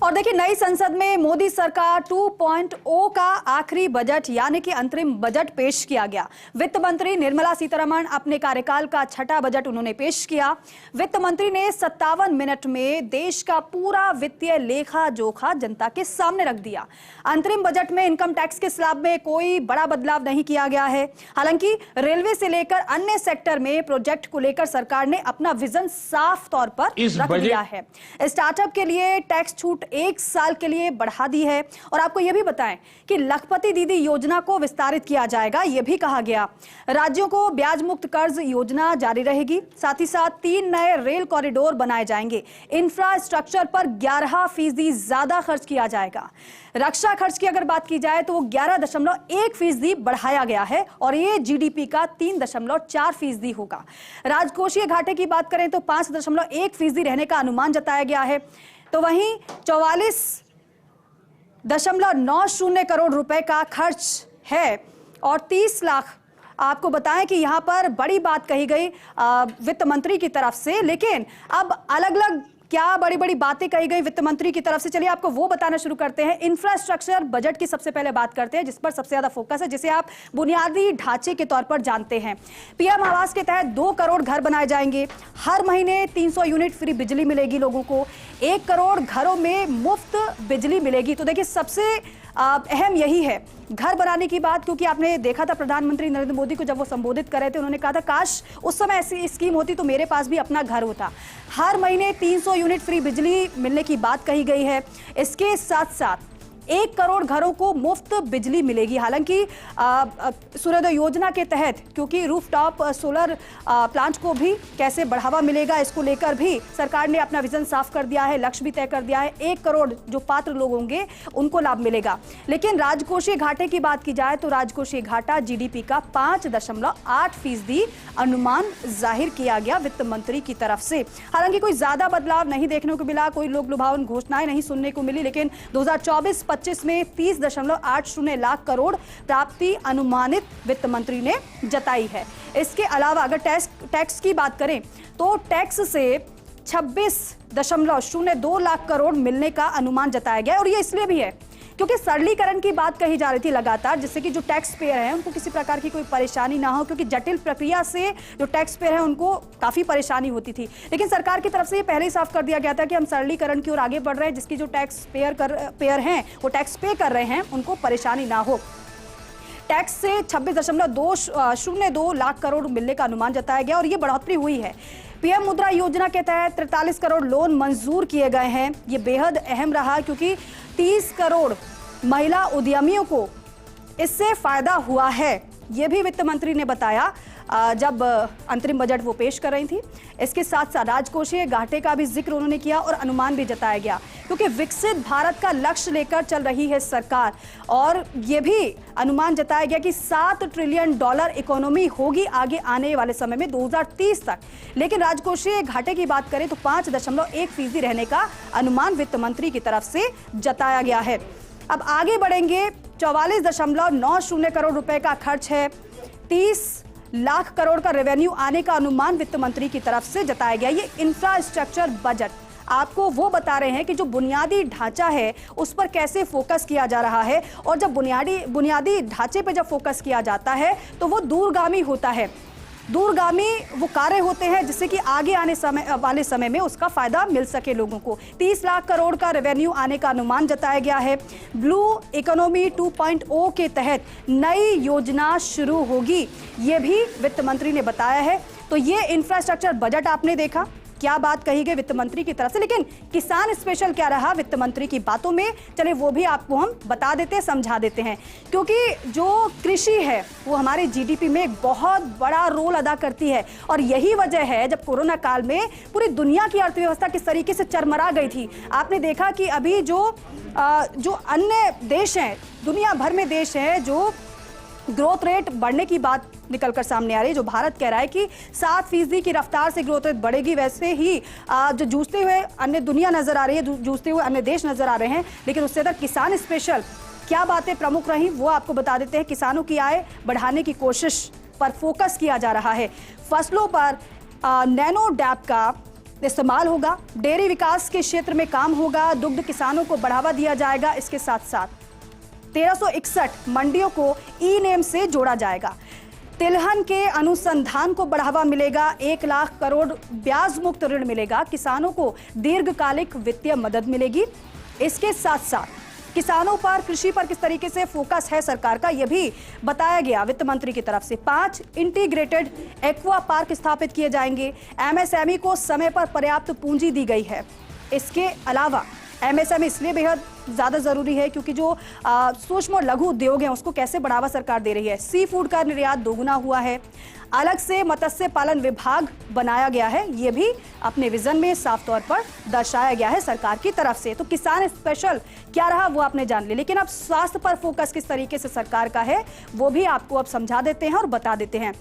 और देखिए, नई संसद में मोदी सरकार 2.0 का आखिरी बजट यानी कि अंतरिम बजट पेश किया गया। वित्त मंत्री निर्मला सीतारमण अपने कार्यकाल का छठा बजट उन्होंने पेश किया। वित्त मंत्री ने 57 मिनट में देश का पूरा वित्तीय लेखा जोखा जनता के सामने रख दिया। अंतरिम बजट में इनकम टैक्स के स्लैब में कोई बड़ा बदलाव नहीं किया गया है। हालांकि रेलवे से लेकर अन्य सेक्टर में प्रोजेक्ट को लेकर सरकार ने अपना विजन साफ तौर पर रख दिया है। स्टार्टअप के लिए टैक्स छूट 1 साल के लिए बढ़ा दी है। और आपको यह भी बताएं कि लखपति दीदी योजना को विस्तारित किया जाएगा, यह भी कहा गया। राज्यों को ब्याज मुक्त कर्ज योजना जारी रहेगी। साथ ही साथ 3 नए रेल कॉरिडोर बनाए जाएंगे। इंफ्रास्ट्रक्चर पर 11% ज्यादा खर्च किया जाएगा। रक्षा खर्च की अगर बात की जाए तो वो 11.1% बढ़ाया गया है और ये जीडीपी का 3.4% होगा। राजकोषीय घाटे की बात करें तो 5.1% रहने का अनुमान जताया गया है। तो वहीं 44.90 करोड़ रुपए का खर्च है और 30 लाख। आपको बताएं कि यहां पर बड़ी बात कही गई वित्त मंत्री की तरफ से, लेकिन अब अलग अलग क्या बड़ी बड़ी बातें कही गई वित्त मंत्री की तरफ से, चलिए आपको वो बताना शुरू करते हैं। इंफ्रास्ट्रक्चर बजट की सबसे पहले बात करते हैं, जिस पर सबसे ज्यादा फोकस है, जिसे आप बुनियादी ढांचे के तौर पर जानते हैं। पीएम आवास के तहत 2 करोड़ घर बनाए जाएंगे। हर महीने 300 यूनिट फ्री बिजली मिलेगी लोगों को। 1 करोड़ घरों में मुफ्त बिजली मिलेगी। तो देखिए, सबसे अहम यही है घर बनाने की बात, क्योंकि आपने देखा था प्रधानमंत्री नरेंद्र मोदी को जब वो संबोधित कर रहे थे, उन्होंने कहा था काश उस समय ऐसी स्कीम होती तो मेरे पास भी अपना घर होता। हर महीने 300 यूनिट फ्री बिजली मिलने की बात कही गई है। इसके साथ साथ 1 करोड़ घरों को मुफ्त बिजली मिलेगी। हालांकि सूर्योदय योजना के तहत, क्योंकि रूफटॉप सोलर प्लांट को भी कैसे बढ़ावा मिलेगा, इसको लेकर भी सरकार ने अपना विजन साफ कर दिया है, लक्ष्य भी तय कर दिया है। 1 करोड़ जो पात्र लोग होंगे उनको लाभ मिलेगा। लेकिन राजकोषीय घाटे की बात की जाए तो राजकोषीय घाटा जीडीपी का 5.8% अनुमान जाहिर किया गया वित्त मंत्री की तरफ से। हालांकि कोई ज्यादा बदलाव नहीं देखने को मिला, कोई लोक लुभावन घोषणाएं नहीं सुनने को मिली। लेकिन 2024-25 में 30.80 लाख करोड़ प्राप्ति अनुमानित वित्त मंत्री ने जताई है। इसके अलावा अगर टैक्स की बात करें तो टैक्स से 26.02 लाख करोड़ मिलने का अनुमान जताया गया है। और ये इसलिए भी है क्योंकि सरलीकरण की बात कही जा रही थी लगातार, जिससे कि जो टैक्स पेयर हैं उनको किसी प्रकार की कोई परेशानी ना हो, क्योंकि जटिल प्रक्रिया से जो टैक्स पेयर हैं उनको काफी परेशानी होती थी। लेकिन सरकार की तरफ से ये पहले ही साफ कर दिया गया था कि हम सरलीकरण की ओर आगे बढ़ रहे हैं, जिसकी जो टैक्स पेयर हैं वो टैक्स पे कर रहे हैं, उनको परेशानी ना हो। टैक्स से 26.202 लाख करोड़ मिलने का अनुमान जताया गया और ये बढ़ोतरी हुई है। पीएम मुद्रा योजना के तहत 43 करोड़ लोन मंजूर किए गए हैं। ये बेहद अहम रहा क्योंकि 30 करोड़ महिला उद्यमियों को इससे फायदा हुआ है। ये भी वित्त मंत्री ने बताया जब अंतरिम बजट वो पेश कर रही थी। इसके साथ साथ राजकोषीय घाटे का भी जिक्र उन्होंने किया और अनुमान भी जताया गया, क्योंकि विकसित भारत का लक्ष्य लेकर चल रही है सरकार। और ये भी अनुमान जताया गया कि $7 ट्रिलियन इकोनॉमी होगी आगे आने वाले समय में 2030 तक। लेकिन राजकोषीय घाटे की बात करें तो 5.1% रहने का अनुमान वित्त मंत्री की तरफ से जताया गया है। अब आगे बढ़ेंगे। 44.90 करोड़ रुपए का खर्च है। 30 लाख करोड़ का रेवेन्यू आने का अनुमान वित्त मंत्री की तरफ से जताया गया। ये इंफ्रास्ट्रक्चर बजट आपको वो बता रहे हैं कि जो बुनियादी ढांचा है उस पर कैसे फोकस किया जा रहा है। और जब बुनियादी ढांचे पर जब फोकस किया जाता है तो वो दूरगामी होता है। दूरगामी वो कार्य होते हैं जिससे कि आगे आने वाले समय में उसका फायदा मिल सके लोगों को। 30 लाख करोड़ का रेवेन्यू आने का अनुमान जताया गया है। ब्लू इकोनॉमी 2.0 के तहत नई योजना शुरू होगी, ये भी वित्त मंत्री ने बताया है। तो ये इंफ्रास्ट्रक्चर बजट आपने देखा, क्या बात कही गई वित्त मंत्री की तरफ से। लेकिन किसान स्पेशल क्या रहा वित्त मंत्री की बातों में, चलिए वो भी आपको हम बता देते हैं, समझा देते हैं। क्योंकि जो कृषि है वो हमारे जीडीपी में एक बहुत बड़ा रोल अदा करती है। और यही वजह है जब कोरोना काल में पूरी दुनिया की अर्थव्यवस्था किस तरीके से चरमरा गई थी। आपने देखा कि अभी जो अन्य देश हैं, दुनिया भर में देश हैं, जो ग्रोथ रेट बढ़ने की बात निकलकर सामने आ रही है, जो भारत कह रहा है कि 7% की रफ्तार से ग्रोथ रेट बढ़ेगी, वैसे ही जो जूझते हुए अन्य दुनिया नजर आ रही है, जूझते हुए अन्य देश नजर आ रहे हैं। लेकिन उससे तक किसान स्पेशल क्या बातें प्रमुख रही वो आपको बता देते हैं। किसानों की आय बढ़ाने की कोशिश पर फोकस किया जा रहा है। फसलों पर नैनो डैप का इस्तेमाल होगा। डेयरी विकास के क्षेत्र में काम होगा। दुग्ध किसानों को बढ़ावा दिया जाएगा। इसके साथ साथ 1361 मंडियों को ई नेम से जोड़ा जाएगा। तिलहन के अनुसंधान को बढ़ावा मिलेगा। 1 लाख करोड़ ब्याज मुक्त ऋण मिलेगा। किसानों को दीर्घकालिक वित्तीय मदद मिलेगी। इसके साथ साथ किसानों पर, कृषि पर किस तरीके से फोकस है सरकार का, यह भी बताया गया वित्त मंत्री की तरफ से। 5 इंटीग्रेटेड एक्वा पार्क स्थापित किए जाएंगे। एमएसएमई को समय पर पर्याप्त पूंजी दी गई है। इसके अलावा एमएसएमई इसलिए बेहद ज्यादा जरूरी है क्योंकि जो सूक्ष्म और लघु उद्योग हैं उसको कैसे बढ़ावा सरकार दे रही है। सी फूड का निर्यात दोगुना हुआ है। अलग से मत्स्य पालन विभाग बनाया गया है। यह भी अपने विजन में साफ तौर पर दर्शाया गया है सरकार की तरफ से। तो किसान स्पेशल क्या रहा वो आपने जान लिया, लेकिन अब स्वास्थ्य पर फोकस किस तरीके से सरकार का है वो भी आपको अब समझा देते हैं और बता देते हैं।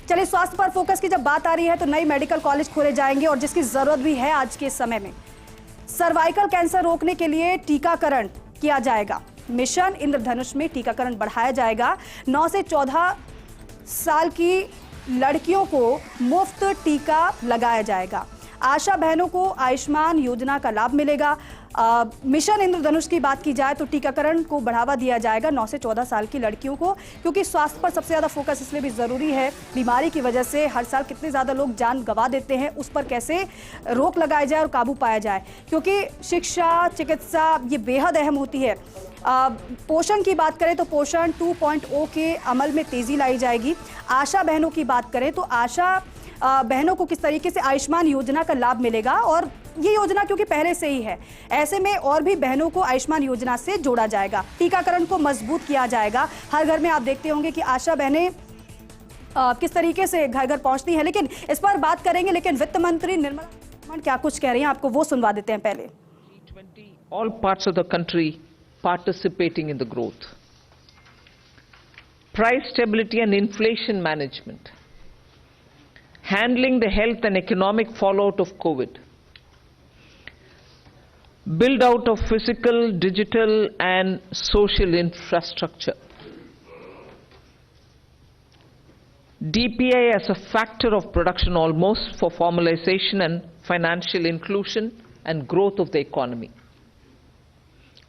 चलिए, स्वास्थ्य पर फोकस की जब बात आ रही है तो नई मेडिकल कॉलेज खोले जाएंगे और जिसकी जरूरत भी है आज के समय में। सर्वाइकल कैंसर रोकने के लिए टीकाकरण किया जाएगा। मिशन इंद्रधनुष में टीकाकरण बढ़ाया जाएगा। 9 से 14 साल की लड़कियों को मुफ्त टीका लगाया जाएगा। आशा बहनों को आयुष्मान योजना का लाभ मिलेगा। मिशन इंद्रधनुष की बात की जाए तो टीकाकरण को बढ़ावा दिया जाएगा 9 से 14 साल की लड़कियों को, क्योंकि स्वास्थ्य पर सबसे ज्यादा फोकस इसलिए भी जरूरी है। बीमारी की वजह से हर साल कितने ज्यादा लोग जान गंवा देते हैं, उस पर कैसे रोक लगाई जाए और काबू पाया जाए, क्योंकि शिक्षा, चिकित्सा ये बेहद अहम होती है। पोषण की बात करें तो पोषण 2.0 के अमल में तेजी लाई जाएगी। आशा बहनों की बात करें तो आशा बहनों को किस तरीके से आयुष्मान योजना का लाभ मिलेगा, और ये योजना क्योंकि पहले से ही है, ऐसे में और भी बहनों को आयुष्मान योजना से जोड़ा जाएगा। टीकाकरण को मजबूत किया जाएगा। हर घर में आप देखते होंगे कि आशा बहनें किस तरीके से घर घर पहुंचती हैं, लेकिन इस पर बात करेंगे। लेकिन वित्त मंत्री निर्मला सीतारमण क्या कुछ कह रही हैं, आपको वो सुनवा देते हैं पहले। All parts of the country participating in the growth. Price stability and inflation management. Handling the health and economic fallout of COVID. Build out of physical, digital and social infrastructure. DPI as a factor of production almost for formalization and financial inclusion and growth of the economy.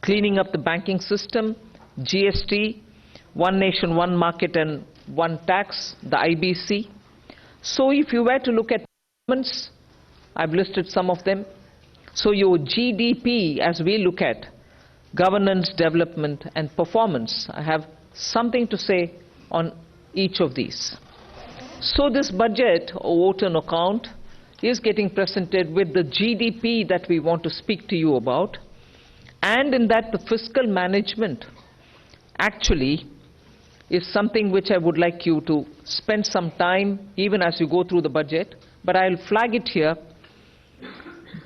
Cleaning up the banking system, GST, one nation, one market and one tax, the IBC. So if you were to look at governments, I've listed some of them. So your GDP, as we look at governance, development and performance, I have something to say on each of these. So this budget, or vote on account, is getting presented with the GDP that we want to speak to you about. And in that, the fiscal management actually is something which I would like you to spend some time, even as you go through the budget. But I'll flag it here.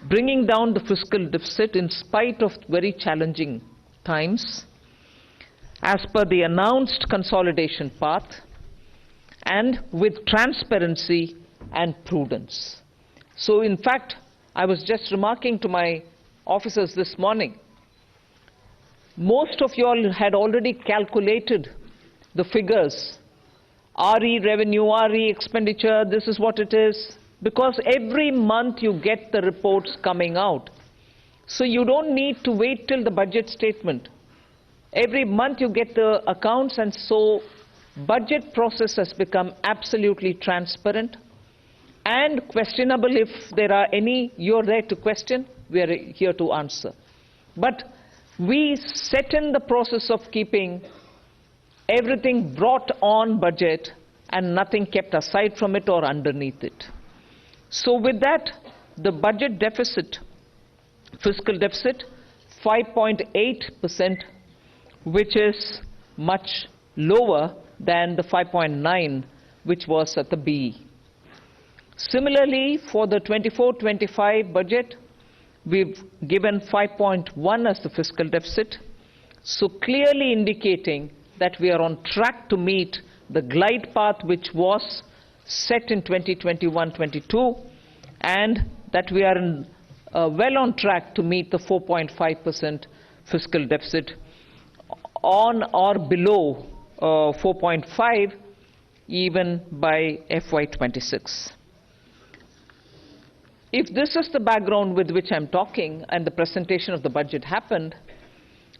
Bringing down the fiscal deficit in spite of very challenging times, as per the announced consolidation path, and with transparency and prudence. So in fact, I was just remarking to my officers this morning, most of you all had already calculated the figures, RE revenue, RE expenditure, this is what it is, because every month you get the reports coming out. So you don't need to wait till the budget statement. Every month you get the accounts, and so budget process has become absolutely transparent and questionable. If there are any, you're there to question, we are here to answer. But we set in the process of keeping everything brought on budget and nothing kept aside from it or underneath it. So with that, the budget deficit, fiscal deficit, 5.8%, which is much lower than the 5.9 which was at the BE. Similarly, for the 24-25 budget, we've given 5.1 as the fiscal deficit, so clearly indicating that we are on track to meet the glide path which was set in 2021-22, and that we are well on track to meet the 4.5% fiscal deficit, on or below 4.5 even by FY26. if this is the background with which I'm talking and the presentation of the budget happened,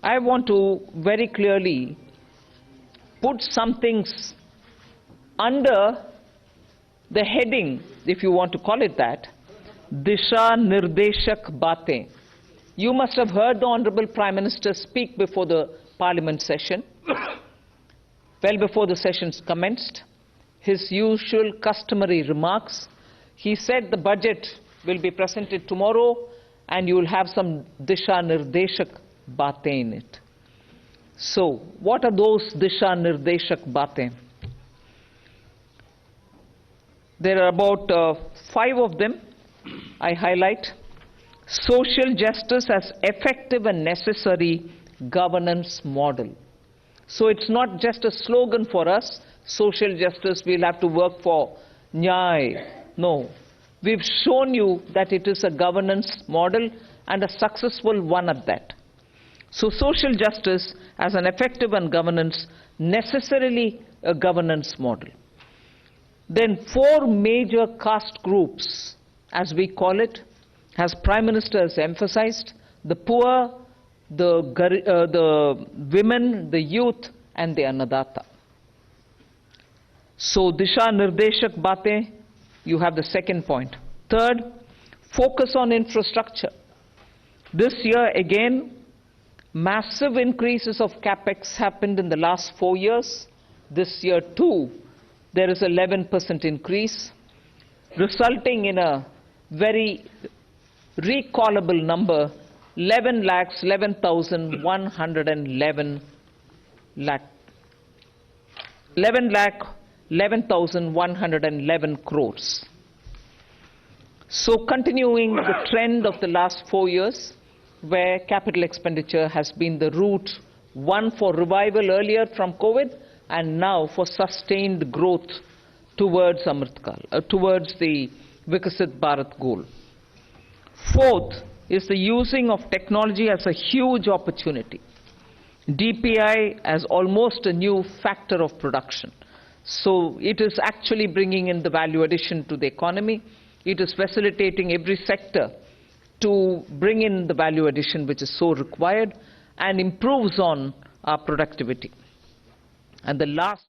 I want to very clearly put some things under the heading, if you want to call it that, Disha Nirdeshak Baatein. You must have heard the Honorable Prime Minister speak before the Parliament session, well before the sessions commenced. His usual customary remarks. He said the budget will be presented tomorrow and you will have some Disha Nirdeshak Baatein in it. So, what are those Disha Nirdeshak Baatein? There are about 5 of them I highlight. Social justice as effective and necessary governance model. So it's not just a slogan for us, social justice, we'll have to work for Nyay. No. We've shown you that it is a governance model and a successful one at that. So social justice as an effective and governance, necessarily a governance model. Then 4 major caste groups, as we call it, as Prime Minister has emphasized, the poor, the women, the youth, and the Annadata. So Disha Nirdeshak Baatein, you have the second point. Third, focus on infrastructure. This year again, massive increases of capex happened in the last 4 years. This year too, there is 11% increase, resulting in a very recallable number, 11,11,111 crores. So continuing the trend of the last 4 years, where capital expenditure has been the route, one for revival earlier from COVID, and now for sustained growth towards Amritkal, towards the Vikasit Bharat goal. Fourth is the using of technology as a huge opportunity. DPI as almost a new factor of production. So it is actually bringing in the value addition to the economy. It is facilitating every sector to bring in the value addition which is so required and improves on our productivity. And the last